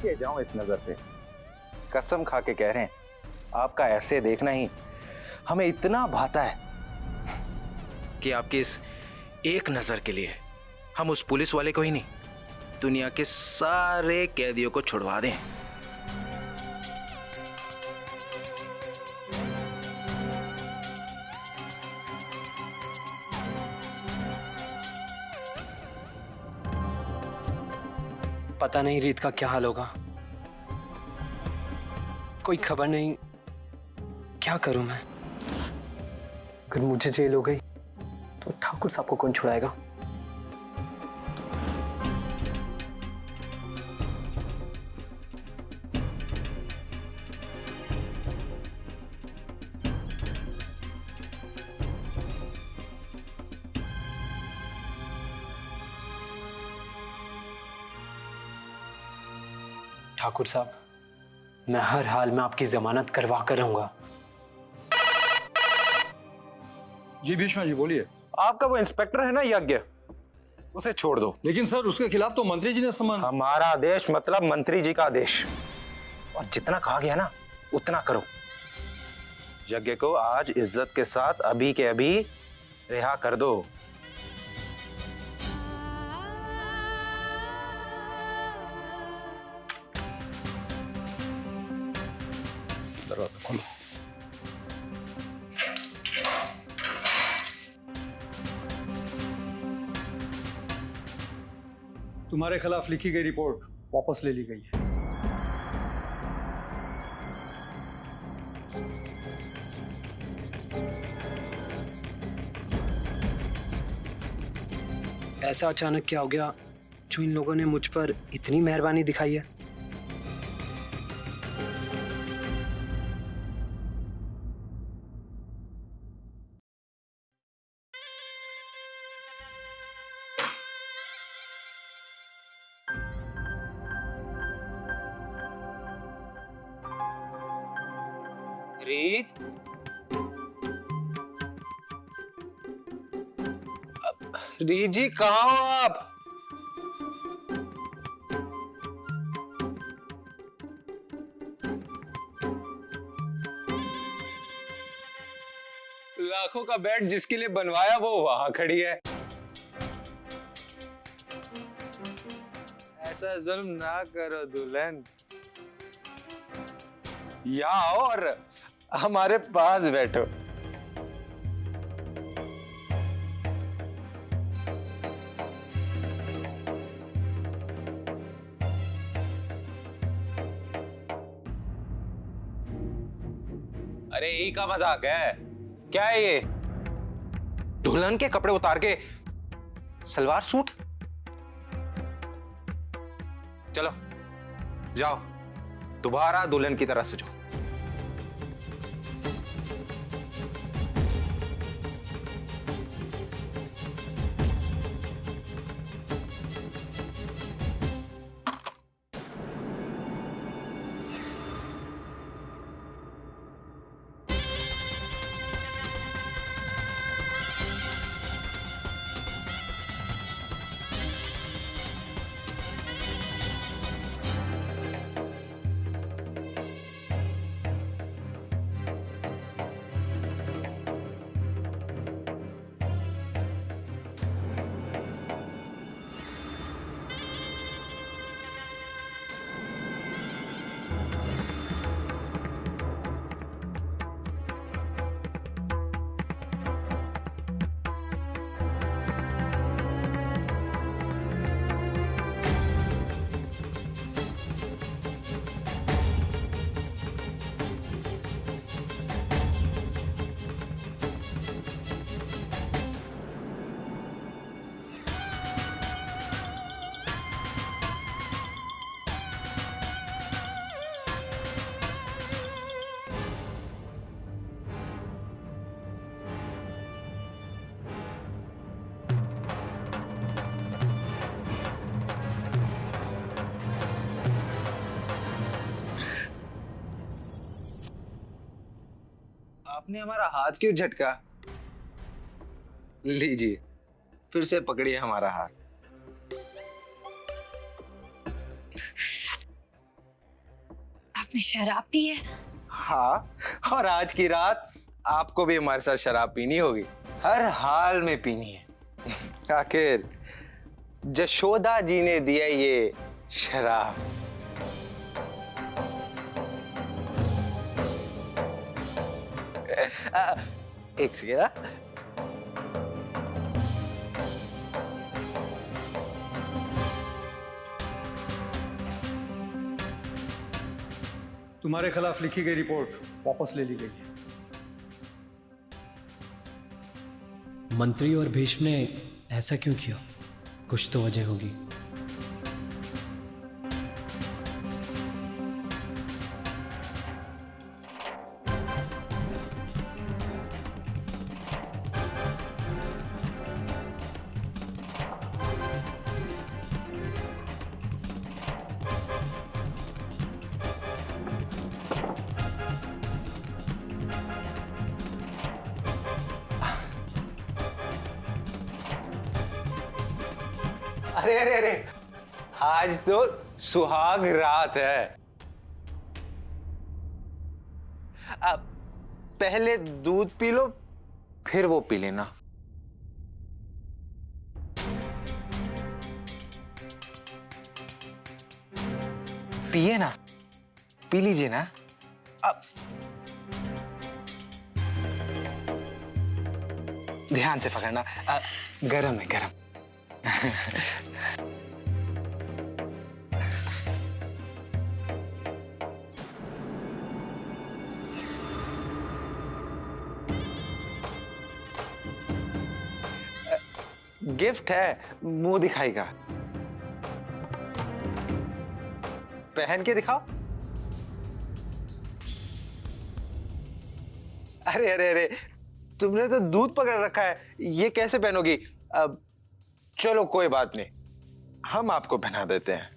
के जाऊं इस नजर पे। कसम खा के कह रहे हैं, आपका ऐसे देखना ही हमें इतना भाता है कि आपकी इस एक नजर के लिए हम उस पुलिस वाले को ही नहीं, दुनिया के सारे कैदियों को छुड़वा दें। पता नहीं रीत का क्या हाल होगा, कोई खबर नहीं। क्या करूं मैं? अगर मुझे जेल हो गई तो ठाकुर साहब को कौन छुड़ाएगा? ठाकुर साहब, मैं हर हाल में आपकी जमानत करवा कर रहूंगा। जी भीष्मा जी बोलिए। आपका वो इंस्पेक्टर है ना यज्ञ, उसे छोड़ दो। लेकिन सर उसके खिलाफ तो मंत्री जी ने सम्मान। हमारा आदेश मतलब मंत्री जी का आदेश, और जितना कहा गया ना उतना करो। यज्ञ को आज इज्जत के साथ अभी के अभी रिहा कर दो। दरवाजा खोलो। तुम्हारे खिलाफ लिखी गई रिपोर्ट वापस ले ली गई है। ऐसा अचानक क्या हो गया जो इन लोगों ने मुझ पर इतनी मेहरबानी दिखाई है? रीत, रीत जी कहाँ हो आप? लाखों का बेड जिसके लिए बनवाया वो वहां खड़ी है। ऐसा जुल्म ना करो दुल्हन, यहाँ आओ और हमारे पास बैठो। अरे यही का मजाक है क्या है ये? दुल्हन के कपड़े उतार के सलवार सूट? चलो जाओ, दोबारा दुल्हन की तरह सजो। आपने हमारा हाथ क्यों झटका? लीजिए, फिर से पकड़िए हमारा हाथ। आपने शराब पी है? हाँ, और आज की रात आपको भी हमारे साथ शराब पीनी होगी, हर हाल में पीनी है। आखिर जशोदा जी ने दिया ये शराब। एक सेकेंड। तुम्हारे खिलाफ लिखी गई रिपोर्ट वापस ले ली गई है। मंत्री और भीष्म ने ऐसा क्यों किया? कुछ तो वजह होगी। अरे अरे अरे, आज तो सुहाग रात है। अब पहले दूध पी लो, फिर वो पी लेना। पिए ना, पी लीजिए ना। अब ध्यान से पकड़ना, गरम है गरम। गिफ्ट है, मुंह दिखाई का। पहन के दिखाओ। अरे अरे अरे, तुमने तो दूध पकड़ रखा है, ये कैसे पहनोगी? अब चलो कोई बात नहीं, हम आपको पहना देते हैं।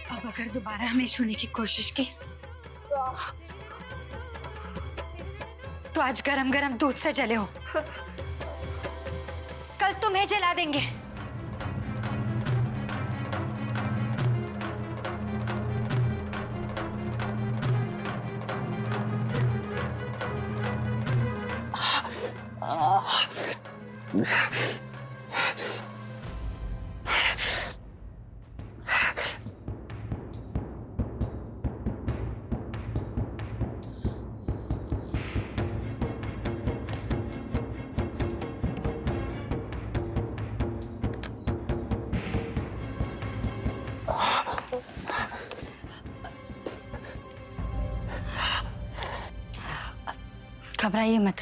अब अगर दोबारा हमें छूने की कोशिश की तो आज गरम गरम दूध से जले हो, कल तुम्हें जला देंगे। घबराइए मत,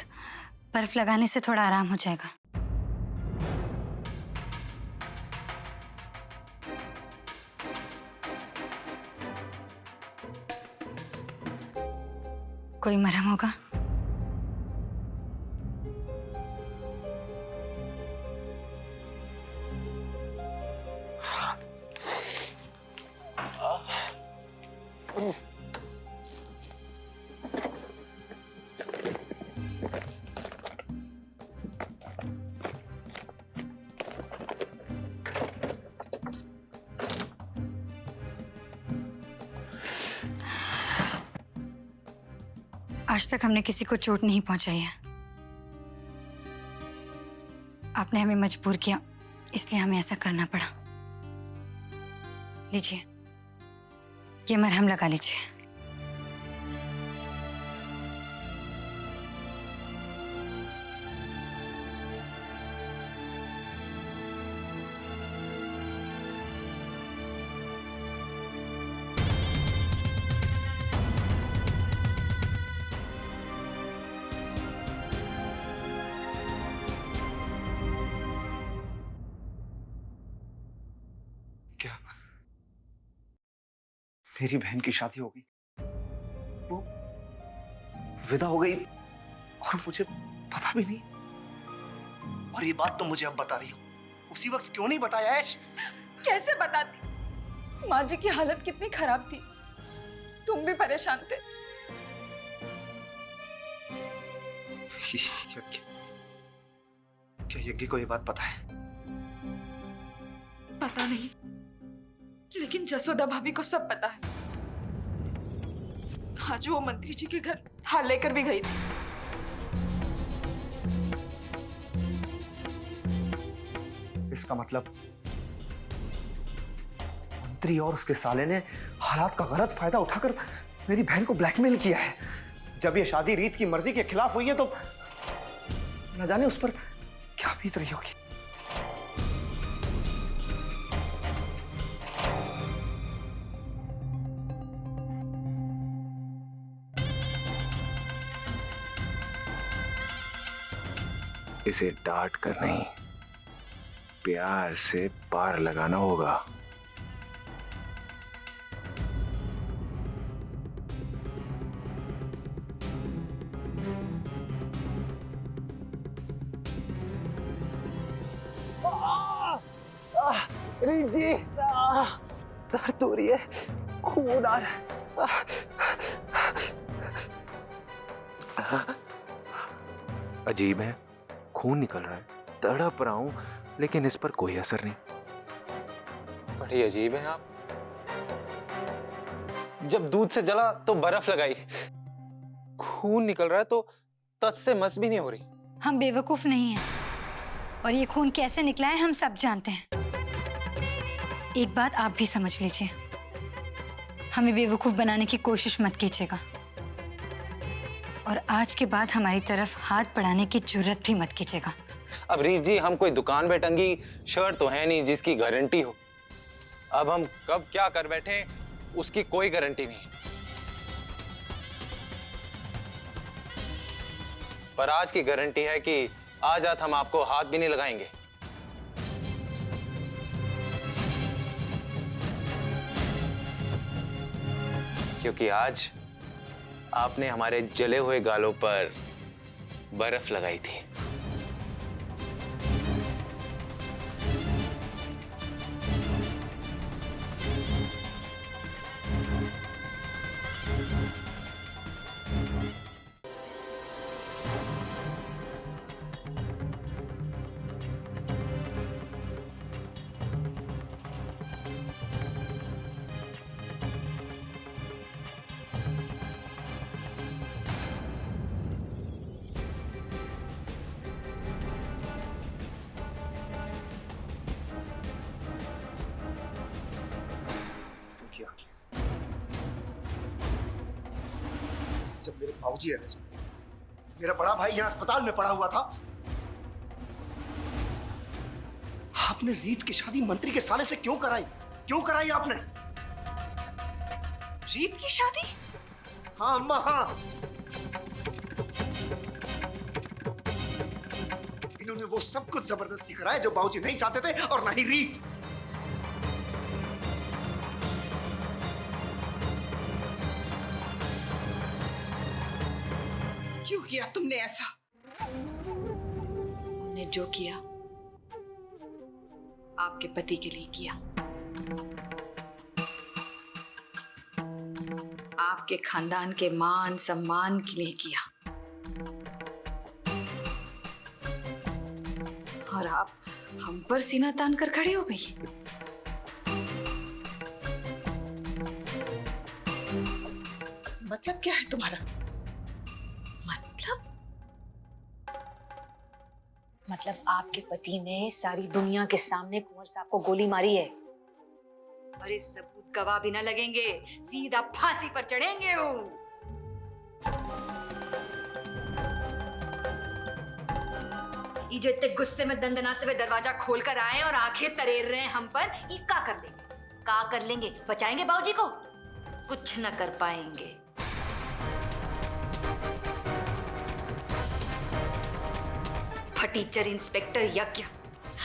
बर्फ लगाने से थोड़ा आराम हो जाएगा। कोई मरहम होगा? आज तक हमने किसी को चोट नहीं पहुंचाई है। आपने हमें मजबूर किया, इसलिए हमें ऐसा करना पड़ा। लीजिए, ये मरहम लगा लीजिए। क्या मेरी बहन की शादी हो गई? वो विदा हो गई और मुझे पता भी नहीं। और ये बात तो मुझे अब बता रही हो, उसी वक्त क्यों नहीं बताया ऐश? कैसे बताती? माँ जी की हालत कितनी खराब थी, तुम भी परेशान थे। क्या यज्ञ को ये बात पता है? पता नहीं, लेकिन जसोदा भाभी को सब पता है। आज वो मंत्री जी के घर हार लेकर भी गई थी। इसका मतलब मंत्री और उसके साले ने हालात का गलत फायदा उठाकर मेरी बहन को ब्लैकमेल किया है। जब ये शादी रीत की मर्जी के खिलाफ हुई है तो न जाने उस पर क्या बीत रही होगी। इसे डांट कर नहीं, प्यार से पार लगाना होगा। रीत जी, दर्द हो रही है, खून आ रहा है। अजीब है, खून निकल रहा है, तड़प रहा हूं, लेकिन इस पर कोई असर नहीं। बड़ी अजीब है आप। जब दूध से जला तो बर्फ लगाई, खून निकल रहा है तो तस से मस भी नहीं हो रही। हम बेवकूफ नहीं हैं, और ये खून कैसे निकला है हम सब जानते हैं। एक बात आप भी समझ लीजिए, हमें बेवकूफ बनाने की कोशिश मत कीजिएगा, और आज के बाद हमारी तरफ हाथ बढ़ाने की जरूरत भी मत कीजिएगा। अब रीत जी, हम कोई दुकान पे टंगी शर्ट तो है नहीं जिसकी गारंटी हो। अब हम कब क्या कर बैठे उसकी कोई गारंटी नहीं। पर आज की गारंटी है कि आज रात हम आपको हाथ भी नहीं लगाएंगे। क्योंकि आज आपने हमारे जले हुए गालों पर बर्फ लगाई थी। जब मेरे बाबूजी अरेस्ट हुए, मेरा बड़ा भाई यहाँ अस्पताल में पड़ा हुआ था, आपने रीत की शादी मंत्री के साले से क्यों कराई? क्यों कराई आपने? रीत की शादी? हाँ अम्मा, हाँ। तुमने वो सब कुछ जबरदस्ती कराया जो बाबूजी नहीं चाहते थे, और ना ही रीत। क्यों किया तुमने ऐसा? हमने जो किया आपके पति के लिए किया, आपके खानदान के मान सम्मान के लिए किया, और आप हम पर सीना तान कर खड़े हो गई। मतलब क्या है तुम्हारा? मतलब आपके पति ने सारी दुनिया के सामने कुंवर साहब को गोली मारी है, और इस सबूत गवाह भी न लगेंगे, सीधा फांसी पर चढ़ेंगे वो। ये इतने गुस्से में दंदनाते हुए दरवाजा खोलकर आए और आंखें तरेर रहे हैं हम पर, ये क्या कर लेंगे? क्या कर लेंगे? बचाएंगे बाबूजी को? कुछ न कर पाएंगे। फटीचर इंस्पेक्टर यज्ञ,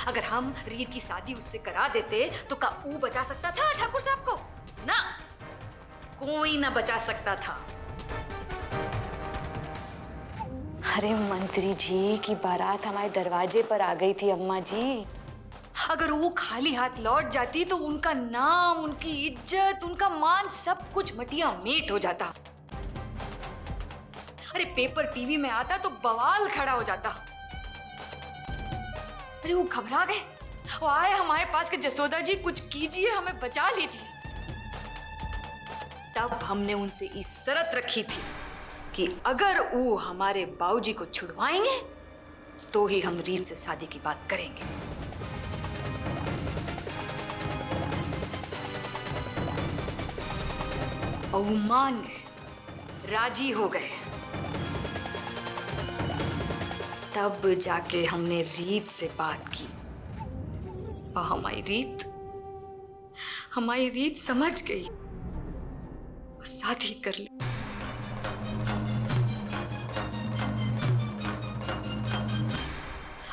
अगर हम रीत की शादी उससे करा देते तो का ऊ बचा सकता था ठाकुर साहब को? ना, कोई ना बचा सकता था। अरे मंत्री जी की बारात हमारे दरवाजे पर आ गई थी अम्मा जी। अगर वो खाली हाथ लौट जाती तो उनका नाम, उनकी इज्जत, उनका मान सब कुछ मटिया मेट हो जाता। अरे पेपर टीवी में आता तो बवाल खड़ा हो जाता। अरे वो घबरा गए, वो आए हमारे पास कि जसोदा जी कुछ कीजिए, हमें बचा लीजिए। तब हमने उनसे इस शर्त रखी थी कि अगर वो हमारे बाबूजी को छुड़वाएंगे तो ही हम रीत से शादी की बात करेंगे। और वो मान गए, राजी हो गए। तब जाके हमने रीत से बात की, और हमारी रीत समझ गई और शादी कर ली।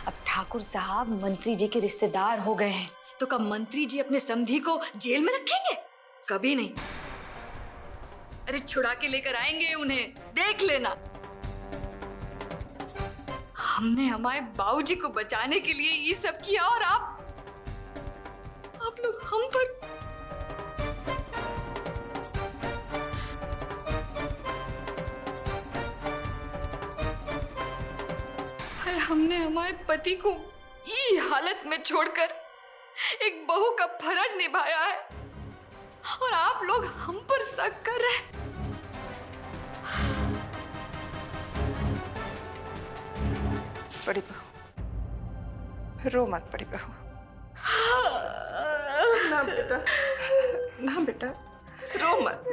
अब ठाकुर साहब मंत्री जी के रिश्तेदार हो गए हैं, तो कब मंत्री जी अपने समधी को जेल में रखेंगे? कभी नहीं। अरे छुड़ा के लेकर आएंगे उन्हें, देख लेना। हमने हमारे बाबूजी को बचाने के लिए ये सब किया, और आप लोग हम पर। हमने हमारे पति को ये हालत में छोड़कर एक बहू का फर्ज निभाया है, और आप लोग हम पर शक कर रहे हैं। बड़ी बहू, रो मत बड़ी बहू। ना बेटा, ना बेटा, रो मत।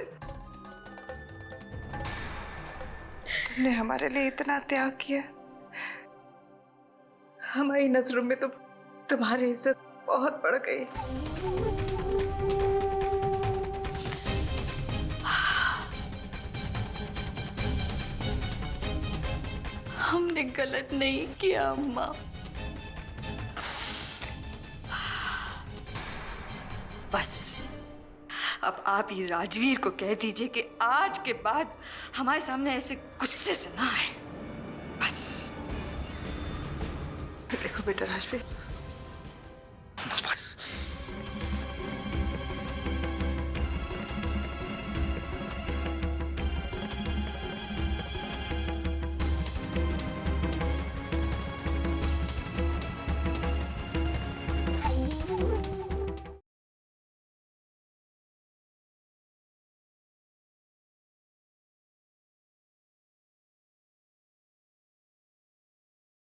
तुमने हमारे लिए इतना त्याग किया, हमारी नजरों में तो तुम्हारी इज्जत बहुत बढ़ गई। हमने गलत नहीं किया अम्मा। बस अब आप ही राजवीर को कह दीजिए कि आज के बाद हमारे सामने ऐसे गुस्से से ना आए। बस देखो बेटा राजवीर,